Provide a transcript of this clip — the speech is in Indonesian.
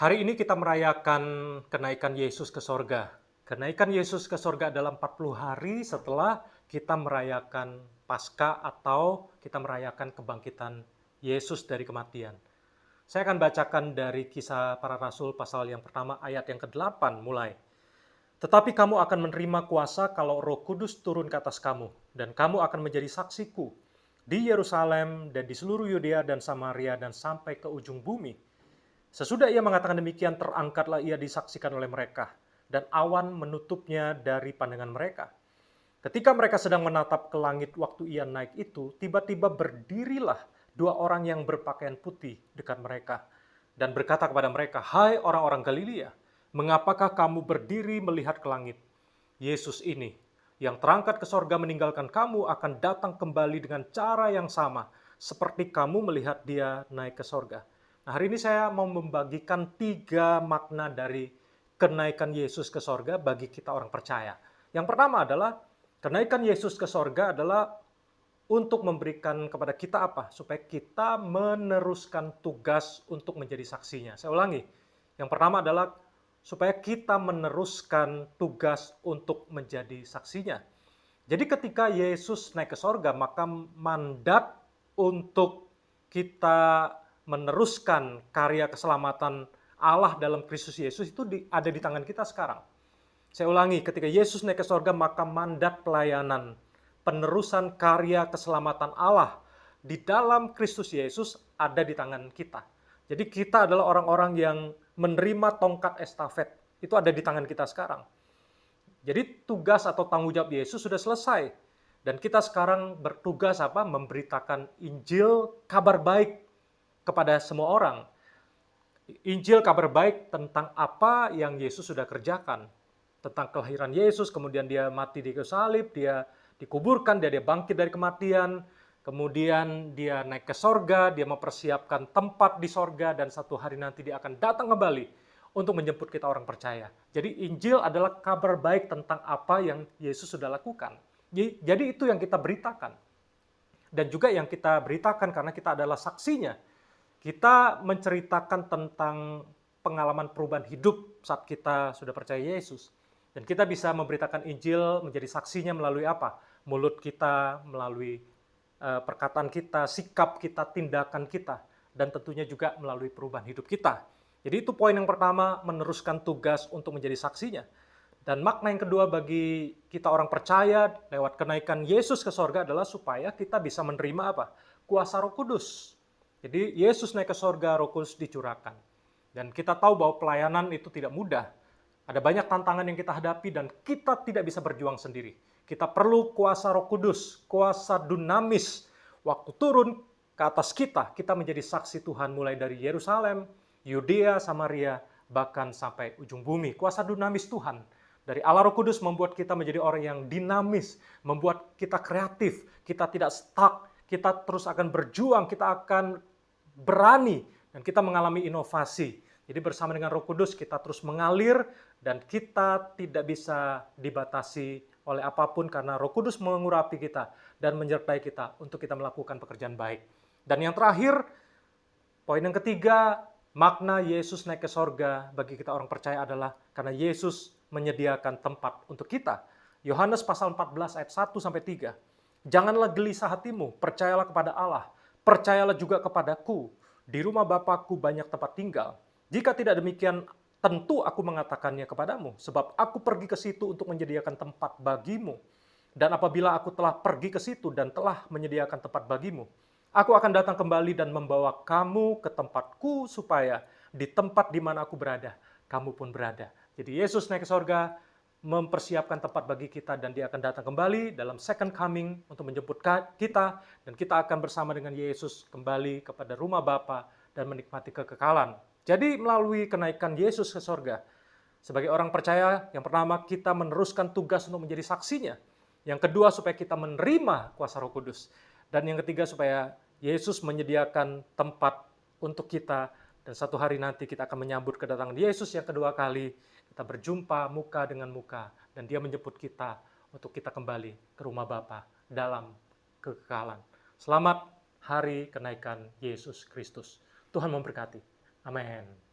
Hari ini kita merayakan kenaikan Yesus ke sorga. Kenaikan Yesus ke sorga adalah 40 hari setelah kita merayakan Paskah atau kita merayakan kebangkitan Yesus dari kematian. Saya akan bacakan dari Kisah Para Rasul pasal yang pertama ayat yang ke-8 mulai. Tetapi kamu akan menerima kuasa kalau Roh Kudus turun ke atas kamu, dan kamu akan menjadi saksiku di Yerusalem dan di seluruh Yudea dan Samaria dan sampai ke ujung bumi. Sesudah ia mengatakan demikian, terangkatlah ia disaksikan oleh mereka, dan awan menutupnya dari pandangan mereka. Ketika mereka sedang menatap ke langit waktu ia naik itu, tiba-tiba berdirilah dua orang yang berpakaian putih dekat mereka, dan berkata kepada mereka, "Hai orang-orang Galilea, mengapakah kamu berdiri melihat ke langit? Yesus ini, yang terangkat ke sorga meninggalkan kamu, akan datang kembali dengan cara yang sama, seperti kamu melihat dia naik ke sorga." Nah, hari ini saya mau membagikan 3 makna dari kenaikan Yesus ke sorga bagi kita orang percaya. Yang pertama adalah, kenaikan Yesus ke sorga adalah untuk memberikan kepada kita apa? Supaya kita meneruskan tugas untuk menjadi saksinya. Saya ulangi, yang pertama adalah supaya kita meneruskan tugas untuk menjadi saksinya. Jadi ketika Yesus naik ke sorga, maka mandat untuk kita meneruskan karya keselamatan Allah dalam Kristus Yesus itu ada di tangan kita sekarang. Saya ulangi, ketika Yesus naik ke sorga, maka mandat pelayanan, penerusan karya keselamatan Allah di dalam Kristus Yesus ada di tangan kita. Jadi kita adalah orang-orang yang menerima tongkat estafet, itu ada di tangan kita sekarang. Jadi tugas atau tanggung jawab Yesus sudah selesai. Dan kita sekarang bertugas apa? Memberitakan Injil, kabar baik kepada semua orang. Injil kabar baik tentang apa yang Yesus sudah kerjakan. Tentang kelahiran Yesus, kemudian dia mati di kayu salib, dia dikuburkan, dia bangkit dari kematian, kemudian dia naik ke sorga, dia mempersiapkan tempat di sorga, dan satu hari nanti dia akan datang kembali untuk menjemput kita orang percaya. Jadi Injil adalah kabar baik tentang apa yang Yesus sudah lakukan. Jadi itu yang kita beritakan. Dan juga yang kita beritakan karena kita adalah saksinya. Kita menceritakan tentang pengalaman perubahan hidup saat kita sudah percaya Yesus. Dan kita bisa memberitakan Injil menjadi saksinya melalui apa? Mulut kita, melalui perkataan kita, sikap kita, tindakan kita. Dan tentunya juga melalui perubahan hidup kita. Jadi itu poin yang pertama, meneruskan tugas untuk menjadi saksinya. Dan makna yang kedua bagi kita orang percaya lewat kenaikan Yesus ke sorga adalah supaya kita bisa menerima apa? Kuasa Roh Kudus. Jadi Yesus naik ke sorga, Roh Kudus dicurahkan. Dan kita tahu bahwa pelayanan itu tidak mudah. Ada banyak tantangan yang kita hadapi dan kita tidak bisa berjuang sendiri. Kita perlu kuasa Roh Kudus, kuasa dunamis. Waktu turun ke atas kita menjadi saksi Tuhan mulai dari Yerusalem, Yudea, Samaria, bahkan sampai ujung bumi. Kuasa dunamis Tuhan dari Allah Roh Kudus membuat kita menjadi orang yang dinamis, membuat kita kreatif, kita tidak stuck, kita terus akan berjuang, kita akan berani, dan kita mengalami inovasi. Jadi bersama dengan Roh Kudus kita terus mengalir dan kita tidak bisa dibatasi oleh apapun karena Roh Kudus mengurapi kita dan menyertai kita untuk kita melakukan pekerjaan baik. Dan yang terakhir, poin yang ketiga, makna Yesus naik ke sorga bagi kita orang percaya adalah karena Yesus menyediakan tempat untuk kita. Yohanes pasal 14 ayat 1 sampai 3. Janganlah gelisah hatimu, percayalah kepada Allah, percayalah juga kepadaku. Di rumah Bapakku banyak tempat tinggal. Jika tidak demikian, tentu aku mengatakannya kepadamu, sebab aku pergi ke situ untuk menyediakan tempat bagimu. Dan apabila aku telah pergi ke situ dan telah menyediakan tempat bagimu, aku akan datang kembali dan membawa kamu ke tempatku supaya di tempat di mana aku berada, kamu pun berada. Jadi Yesus naik ke sorga, mempersiapkan tempat bagi kita dan dia akan datang kembali dalam second coming untuk menjemput kita dan kita akan bersama dengan Yesus kembali kepada rumah Bapa dan menikmati kekekalan. Jadi melalui kenaikan Yesus ke sorga, sebagai orang percaya, yang pertama kita meneruskan tugas untuk menjadi saksinya. Yang kedua supaya kita menerima kuasa Roh Kudus. Dan yang ketiga supaya Yesus menyediakan tempat untuk kita dan satu hari nanti kita akan menyambut kedatangan Yesus yang kedua kali. Kita berjumpa muka dengan muka dan dia menjemput kita untuk kita kembali ke rumah Bapa dalam kekekalan. Selamat hari kenaikan Yesus Kristus. Tuhan memberkati. Amin.